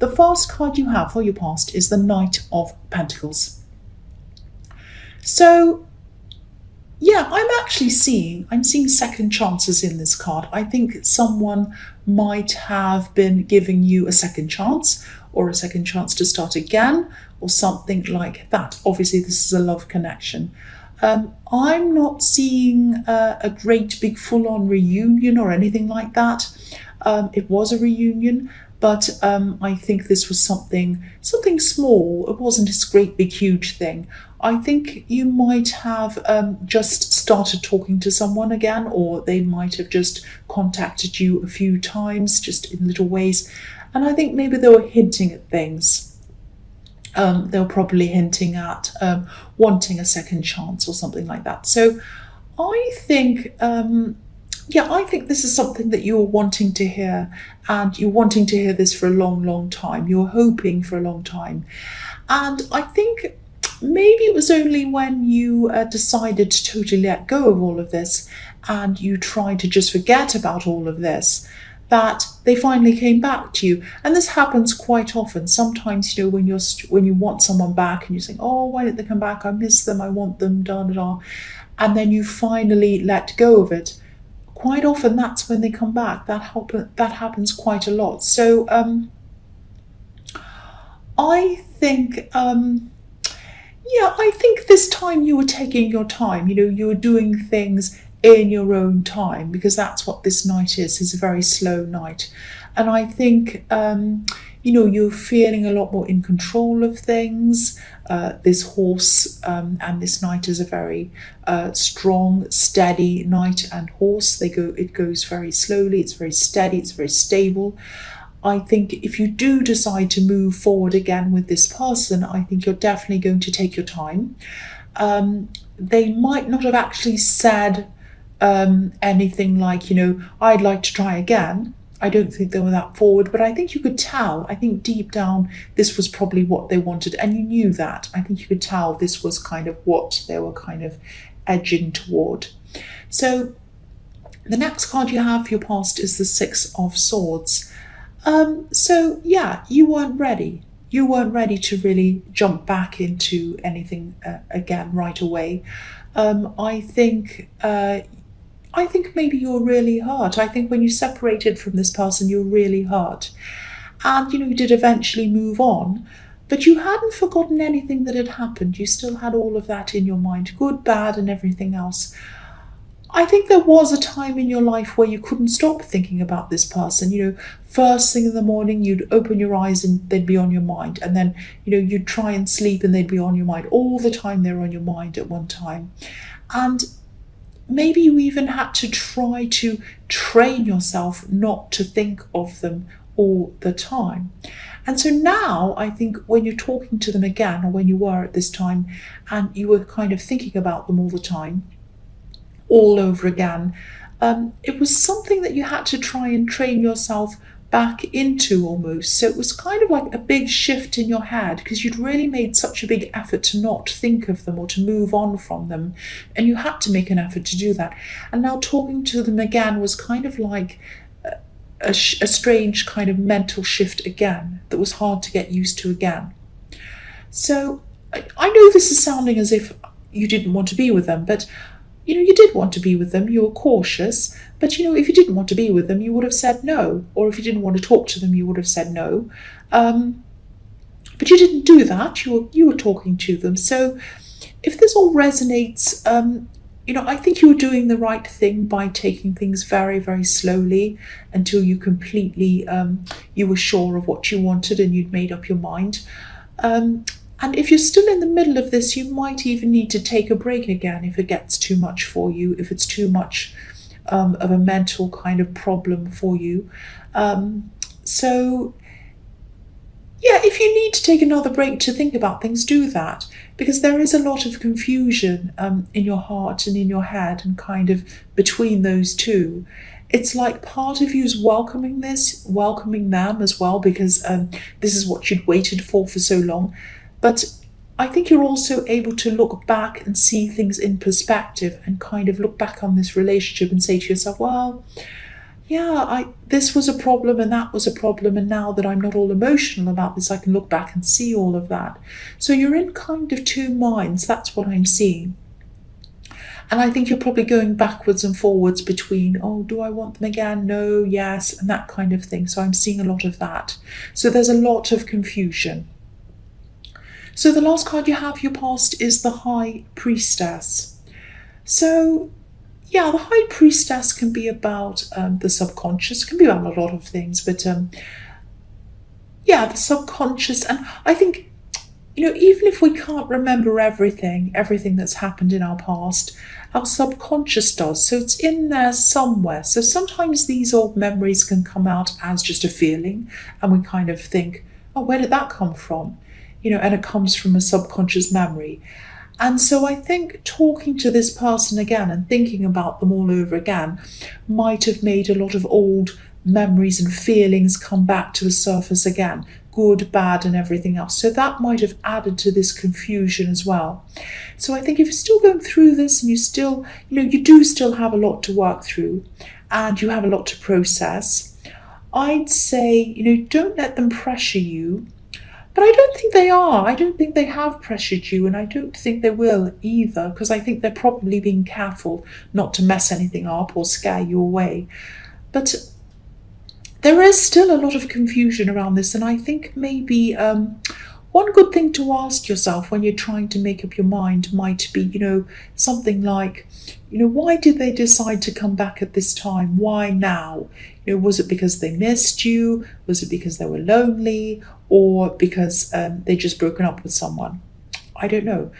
the first card you have for your past is the Knight of Pentacles. So yeah, I'm seeing second chances in this card. I think someone might have been giving you a second chance, or a second chance to start again, or something like that. Obviously, this is a love connection. I'm not seeing a great big full-on reunion or anything like that. It was a reunion, but I think this was something small. It wasn't this great big huge thing. I think you might have just started talking to someone again, or they might have just contacted you a few times, just in little ways. And I think maybe they were hinting at things. They were probably hinting at wanting a second chance or something like that. So I think, I think this is something that you're wanting to hear, and you're wanting to hear this for a long, long time. You're hoping for a long time. And I think maybe it was only when you decided to totally let go of all of this, and you tried to just forget about all of this, that they finally came back to you. And this happens quite often. Sometimes, when you want someone back and you're saying, oh, why didn't they come back? I miss them, I want them, da. And then you finally let go of it. Quite often that's when they come back. That happens quite a lot. So I think I think this time you were taking your time. You were doing things in your own time, because that's what this night is. It's a very slow night. And I think, you're feeling a lot more in control of things. This horse and this knight is a very strong, steady knight and horse. It goes very slowly. It's very steady. It's very stable. I think if you do decide to move forward again with this person, I think you're definitely going to take your time. They might not have actually said anything like, I'd like to try again. I don't think they were that forward, but I think you could tell. I think deep down, this was probably what they wanted, and you knew that. I think you could tell this was kind of what they were kind of edging toward. So the next card you have for your past is the Six of Swords. So yeah, you weren't ready. You weren't ready to really jump back into anything again right away. I think maybe you're really hurt. I think when you separated from this person, you're really hurt. And, you did eventually move on, but you hadn't forgotten anything that had happened. You still had all of that in your mind, good, bad, and everything else. I think there was a time in your life where you couldn't stop thinking about this person. First thing in the morning, you'd open your eyes and they'd be on your mind. And then, you'd try and sleep and they'd be on your mind. All the time they were on your mind at one time. And maybe you even had to try to train yourself not to think of them all the time. And so now I think when you're talking to them again, or when you were at this time, and you were kind of thinking about them all the time, all over again, it was something that you had to try and train yourself back into almost. So it was kind of like a big shift in your head, because you'd really made such a big effort to not think of them or to move on from them, and you had to make an effort to do that. And now talking to them again was kind of like a strange kind of mental shift again that was hard to get used to again. So I know this is sounding as if you didn't want to be with them, but you did want to be with them. You were cautious, but if you didn't want to be with them, you would have said no. Or if you didn't want to talk to them, you would have said no. But you didn't do that. You were talking to them. So if this all resonates, I think you were doing the right thing by taking things very, very slowly until you completely, you were sure of what you wanted and you'd made up your mind. And if you're still in the middle of this, you might even need to take a break again if it gets too much for you, if it's too much of a mental kind of problem for you. So, yeah, if you need to take another break to think about things, do that, because there is a lot of confusion in your heart and in your head, and kind of between those two. It's like part of you is welcoming them as well, because this is what you'd waited for so long. But I think you're also able to look back and see things in perspective, and kind of look back on this relationship and say to yourself, well, yeah, this was a problem and that was a problem, and now that I'm not all emotional about this, I can look back and see all of that. So you're in kind of two minds, that's what I'm seeing. And I think you're probably going backwards and forwards between, oh, do I want them again? No, yes, and that kind of thing. So I'm seeing a lot of that. So there's a lot of confusion. So the last card you have, your past, is the High Priestess. So yeah, the High Priestess can be about the subconscious, can be about a lot of things, but yeah, the subconscious. And I think, even if we can't remember everything that's happened in our past, our subconscious does. So it's in there somewhere. So sometimes these old memories can come out as just a feeling, and we kind of think, oh, where did that come from? And it comes from a subconscious memory. And so I think talking to this person again and thinking about them all over again might have made a lot of old memories and feelings come back to the surface again, good, bad, and everything else. So that might have added to this confusion as well. So I think if you're still going through this and you still, you do still have a lot to work through and you have a lot to process, I'd say, don't let them pressure you. But I don't think they are. I don't think they have pressured you, and I don't think they will either, because I think they're probably being careful not to mess anything up or scare you away. But there is still a lot of confusion around this, and I think maybe one good thing to ask yourself when you're trying to make up your mind might be, something like, why did they decide to come back at this time? Why now? Was it because they missed you? Was it because they were lonely? Or because they just broken up with someone? I don't know.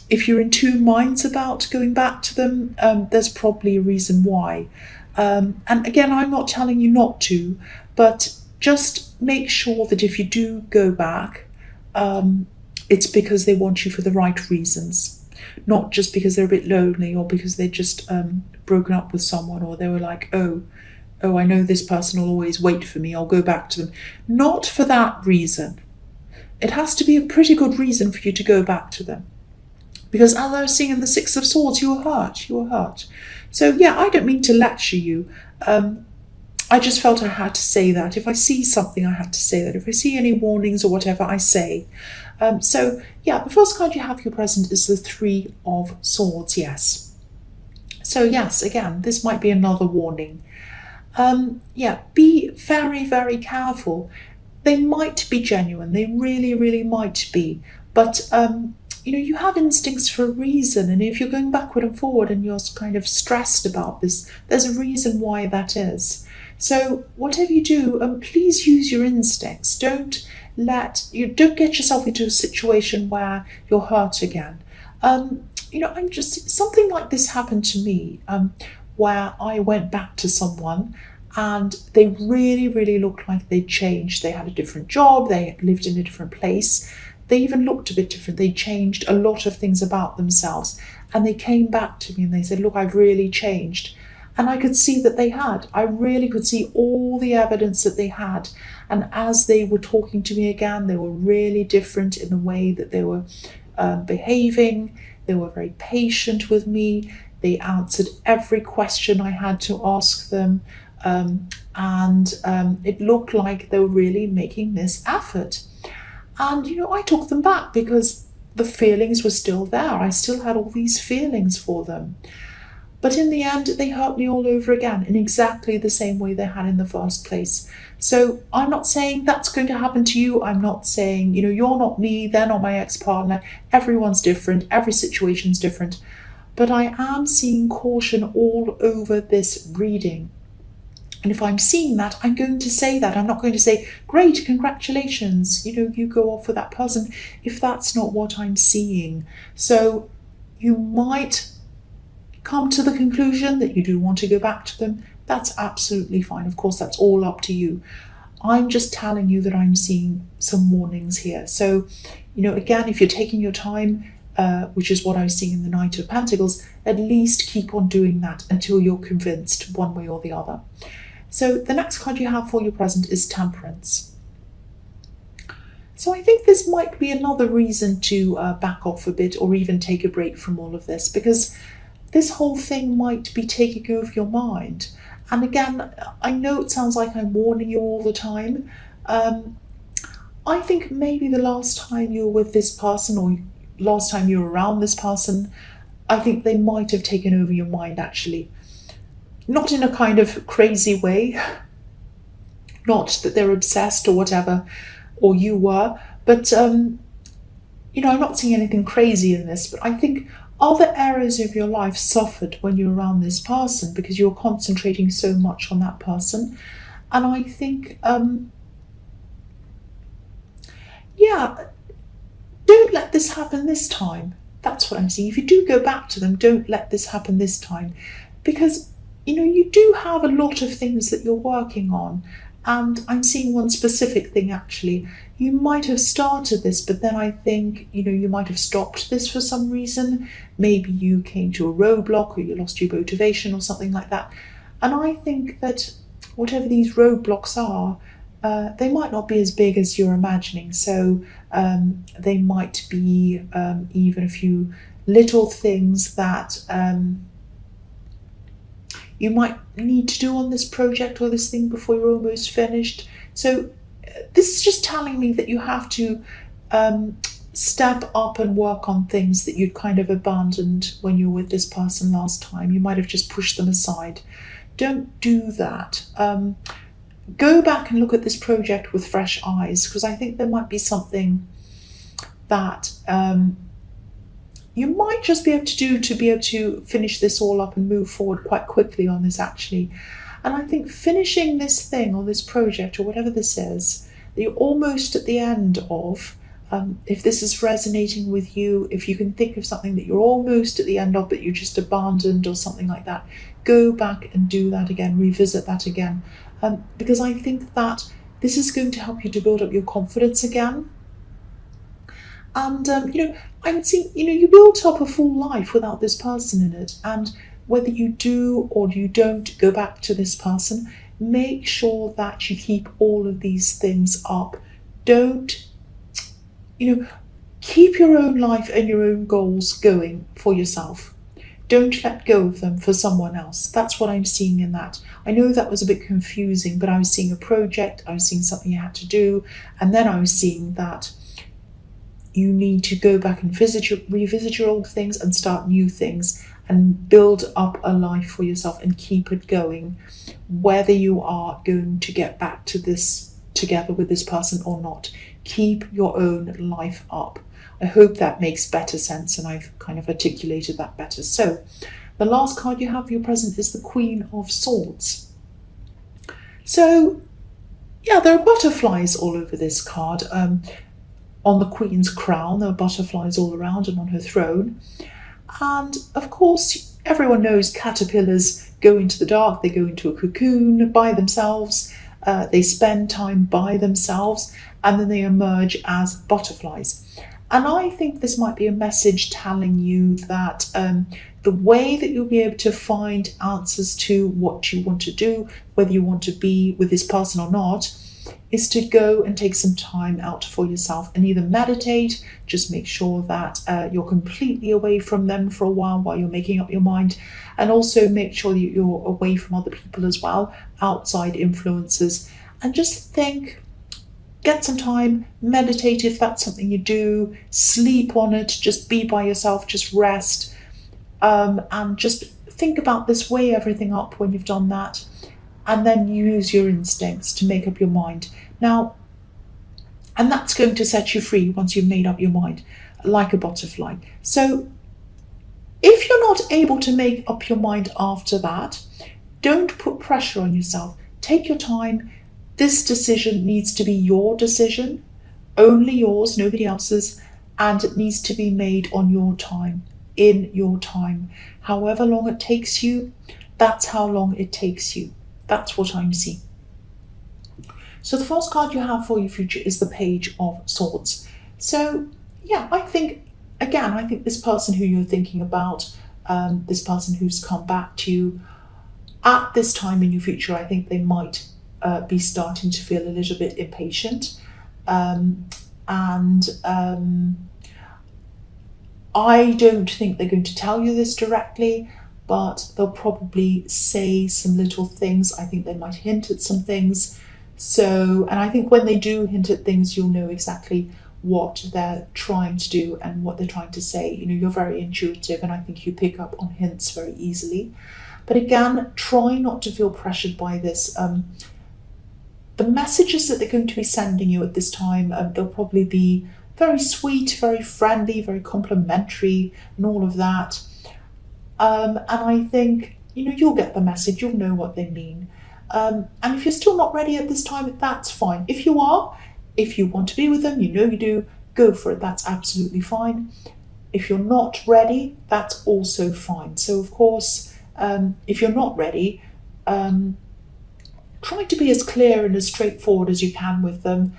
If you're in two minds about going back to them, there's probably a reason why. And again, I'm not telling you not to, but just make sure that if you do go back, it's because they want you for the right reasons, not just because they're a bit lonely or because they just broken up with someone, or they were like, oh, I know this person will always wait for me, I'll go back to them. Not for that reason. It has to be a pretty good reason for you to go back to them. Because as I was seeing in the Six of Swords, you were hurt. So yeah, I don't mean to lecture you. I just felt I had to say that. If I see something, I had to say that. If I see any warnings or whatever, I say. So yeah, the first card you have your present is the Three of Swords, yes. So yes, again, this might be another warning. Yeah, be very, very careful. They might be genuine. They really, really might be. But, you have instincts for a reason. And if you're going backward and forward and you're kind of stressed about this, there's a reason why that is. So whatever you do, please use your instincts. Don't get yourself into a situation where you're hurt again. Something like this happened to me. Where I went back to someone and they really, really looked like they'd changed. They had a different job, they lived in a different place, they even looked a bit different. They changed a lot of things about themselves. And they came back to me and they said, look, I've really changed. And I could see that they had. I really could see all the evidence that they had. And as they were talking to me again, they were really different in the way that they were behaving. They were very patient with me. They answered every question I had to ask them. It looked like they were really making this effort. And, I took them back because the feelings were still there. I still had all these feelings for them. But in the end, they hurt me all over again in exactly the same way they had in the first place. So I'm not saying that's going to happen to you. I'm not saying, you're not me, they're not my ex-partner. Everyone's different. Every situation's different. But I am seeing caution all over this reading. And if I'm seeing that, I'm going to say that. I'm not going to say, great, congratulations, you go off with that person, if that's not what I'm seeing. So you might come to the conclusion that you do want to go back to them. That's absolutely fine. Of course, that's all up to you. I'm just telling you that I'm seeing some warnings here. So, again, if you're taking your time, which is what I see in the Knight of Pentacles, at least keep on doing that until you're convinced one way or the other. So the next card you have for your present is Temperance. So I think this might be another reason to back off a bit or even take a break from all of this, because this whole thing might be taking over your mind. And again, I know it sounds like I'm warning you all the time. I think maybe the last time you were with this person, or last time you were around this person, I think they might have taken over your mind, actually. Not in a kind of crazy way, not that they're obsessed or whatever, or you were, but I'm not seeing anything crazy in this, but I think other areas of your life suffered when you're around this person because you're concentrating so much on that person. And I think, don't let this happen this time. That's what I'm seeing. If you do go back to them, don't let this happen this time, because you do have a lot of things that you're working on. And I'm seeing one specific thing, actually. You might have started this, but then I think, you might have stopped this for some reason. Maybe you came to a roadblock, or you lost your motivation or something like that. And I think that whatever these roadblocks are, they might not be as big as you're imagining. So they might be even a few little things that you might need to do on this project or this thing before you're almost finished. So this is just telling me that you have to step up and work on things that you'd kind of abandoned when you were with this person last time. You might have just pushed them aside. Don't do that. Go back and look at this project with fresh eyes, because I think there might be something that you might just be able to do to be able to finish this all up and move forward quite quickly on this, actually. And I think finishing this thing or this project or whatever this is, that you're almost at the end of, if this is resonating with you, if you can think of something that you're almost at the end of but you just abandoned or something like that, go back and do that again, revisit that again. Because I think that this is going to help you to build up your confidence again. And, I'm seeing, you built up a full life without this person in it. And whether you do or you don't go back to this person, make sure that you keep all of these things up. Don't, keep your own life and your own goals going for yourself. Don't let go of them for someone else. That's what I'm seeing in that. I know that was a bit confusing, but I was seeing a project, I was seeing something you had to do, and then I was seeing that you need to go back and revisit your old things and start new things and build up a life for yourself and keep it going, whether you are going to get back to this together with this person or not. Keep your own life up. I hope that makes better sense and I've kind of articulated that better. So the last card you have for your present is the Queen of Swords. So yeah, there are butterflies all over this card. On the Queen's crown, there are butterflies all around and on her throne. And of course, everyone knows caterpillars go into the dark, they go into a cocoon by themselves, they spend time by themselves, and then they emerge as butterflies. And I think this might be a message telling you that the way that you'll be able to find answers to what you want to do, whether you want to be with this person or not, is to go and take some time out for yourself and either meditate, just make sure that you're completely away from them for a while you're making up your mind, and also make sure that you're away from other people as well, outside influences, and just think, get some time, meditate if that's something you do, sleep on it, just be by yourself, just rest, and just think about this, weigh everything up when you've done that, and then use your instincts to make up your mind. Now, and that's going to set you free once you've made up your mind, like a butterfly. So if you're not able to make up your mind after that, don't put pressure on yourself. Take your time. This decision needs to be your decision, only yours, nobody else's, and it needs to be made on your time, in your time. However long it takes you, that's how long it takes you. That's what I'm seeing. So the first card you have for your future is the Page of Swords. So yeah, I think this person who you're thinking about, this person who's come back to you at this time in your future, I think they might be starting to feel a little bit impatient. I don't think they're going to tell you this directly, but they'll probably say some little things. I think they might hint at some things. So, and I think when they do hint at things, you'll know exactly what they're trying to do and what they're trying to say. You know, you're very intuitive, and I think you pick up on hints very easily. But again, try not to feel pressured by this. The messages that they're going to be sending you at this time, they'll probably be very sweet, very friendly, very complimentary, and all of that. And I think, you know, you'll get the message, you'll know what they mean. And if you're still not ready at this time, that's fine. If you are, if you want to be with them, you know you do, go for it, that's absolutely fine. If you're not ready, that's also fine. So of course, if you're not ready, try to be as clear and as straightforward as you can with them.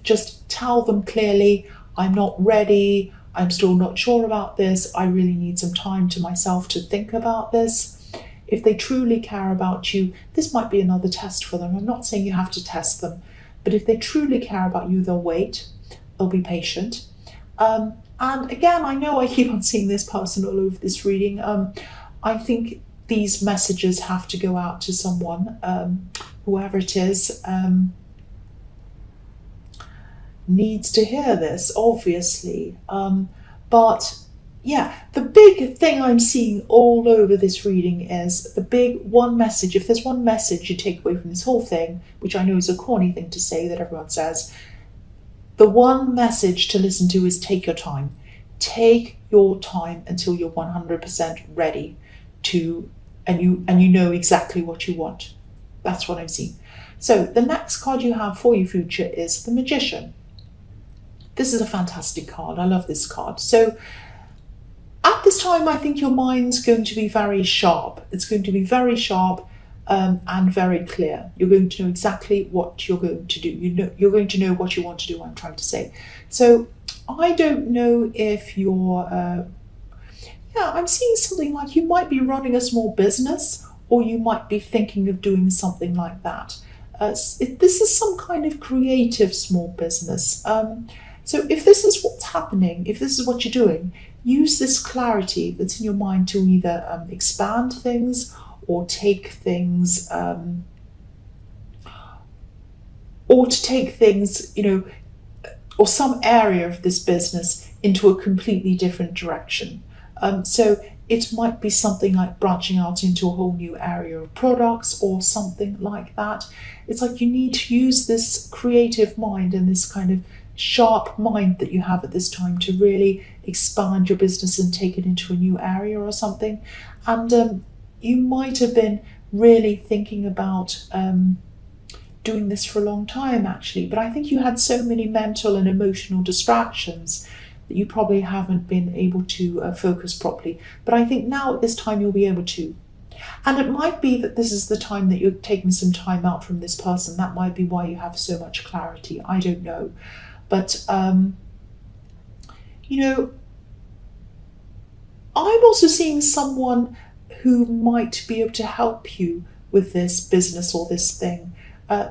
Just tell them clearly, I'm not ready, I'm still not sure about this, I really need some time to myself to think about this. If they truly care about you, this might be another test for them. I'm not saying you have to test them, but if they truly care about you, they'll wait, they'll be patient. And again, I know I keep on seeing this person all over this reading. I think these messages have to go out to someone, whoever it is, needs to hear this, obviously. But yeah, the big thing I'm seeing all over this reading is the big one message. If there's one message you take away from this whole thing, which I know is a corny thing to say that everyone says, the one message to listen to is take your time. Take your time until you're 100% ready to, and you know exactly what you want. That's what I'm seeing. So the next card you have for your future is the Magician. This is a fantastic card. I love this card. So at this time, I think your mind's going to be very sharp. It's going to be very sharp and very clear. You're going to know exactly what you're going to do. You're going to know what you want to do, I'm trying to say. So I don't know if you're, I'm seeing something like you might be running a small business, or you might be thinking of doing something like that. This is some kind of creative small business. So if this is what's happening, if this is what you're doing, use this clarity that's in your mind to either expand things or take things, you know, or some area of this business into a completely different direction. So it might be something like branching out into a whole new area of products or something like that. It's like you need to use this creative mind and this kind of sharp mind that you have at this time to really expand your business and take it into a new area or something. And you might have been really thinking about doing this for a long time, actually, but I think you had so many mental and emotional distractions that you probably haven't been able to focus properly. But I think now at this time you'll be able to. And it might be that this is the time that you're taking some time out from this person. That might be why you have so much clarity. I don't know. But, you know, I'm also seeing someone who might be able to help you with this business or this thing.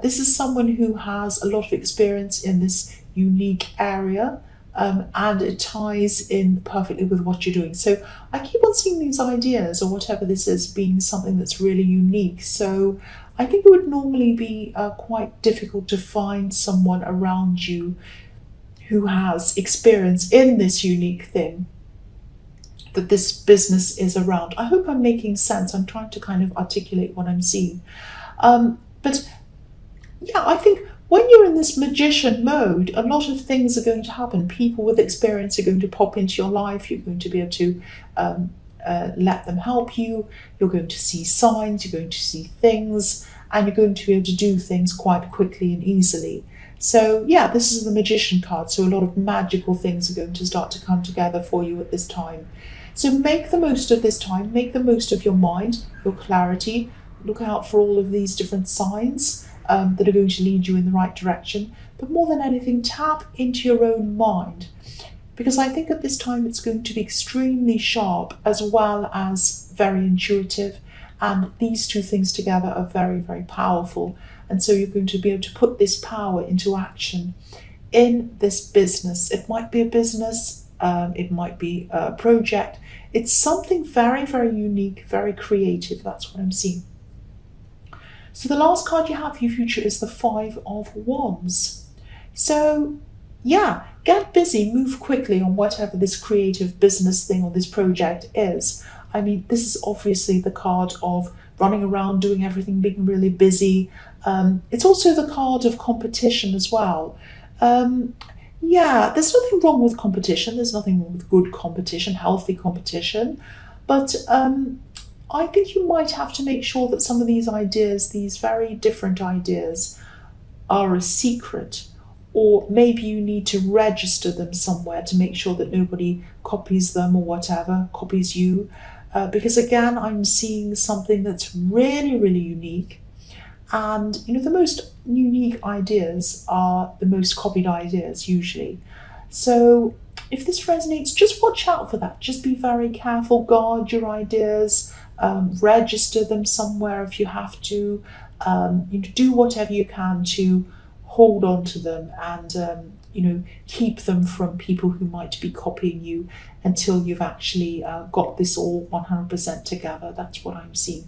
This is someone who has a lot of experience in this unique area, and it ties in perfectly with what you're doing. So I keep on seeing these ideas or whatever this is being something that's really unique. So I think it would normally be quite difficult to find someone around you who has experience in this unique thing that this business is around. I hope I'm making sense. I'm trying to kind of articulate what I'm seeing. But yeah, I think when you're in this magician mode, a lot of things are going to happen. People with experience are going to pop into your life. You're going to be able to let them help you. You're going to see signs, you're going to see things, and you're going to be able to do things quite quickly and easily. So yeah, this is the Magician card. So a lot of magical things are going to start to come together for you at this time. So make the most of this time. Make the most of your mind, your clarity. Look out for all of these different signs that are going to lead you in the right direction. But more than anything, tap into your own mind. Because I think at this time it's going to be extremely sharp as well as very intuitive. And these two things together are very, very powerful. And so you're going to be able to put this power into action in this business. It might be a business It might be a project. It's something very, very unique, very creative. That's what I'm seeing. So the last card you have for your future is the Five of Wands. So yeah, get busy, move quickly on whatever this creative business thing or this project is. I mean, this is obviously the card of running around, doing everything, being really busy. It's also the card of competition as well. Yeah, there's nothing wrong with competition. There's nothing wrong with good competition, healthy competition. But I think you might have to make sure that some of these ideas, these very different ideas, are a secret, or maybe you need to register them somewhere to make sure that nobody copies them or whatever, copies you. Because again, I'm seeing something that's really, really unique. And the most unique ideas are the most copied ideas usually. So if this resonates, just watch out for that. Just be very careful, guard your ideas, register them somewhere if you have to. Do whatever you can to hold on to them and keep them from people who might be copying you until you've actually got this all 100% together. That's what I'm seeing.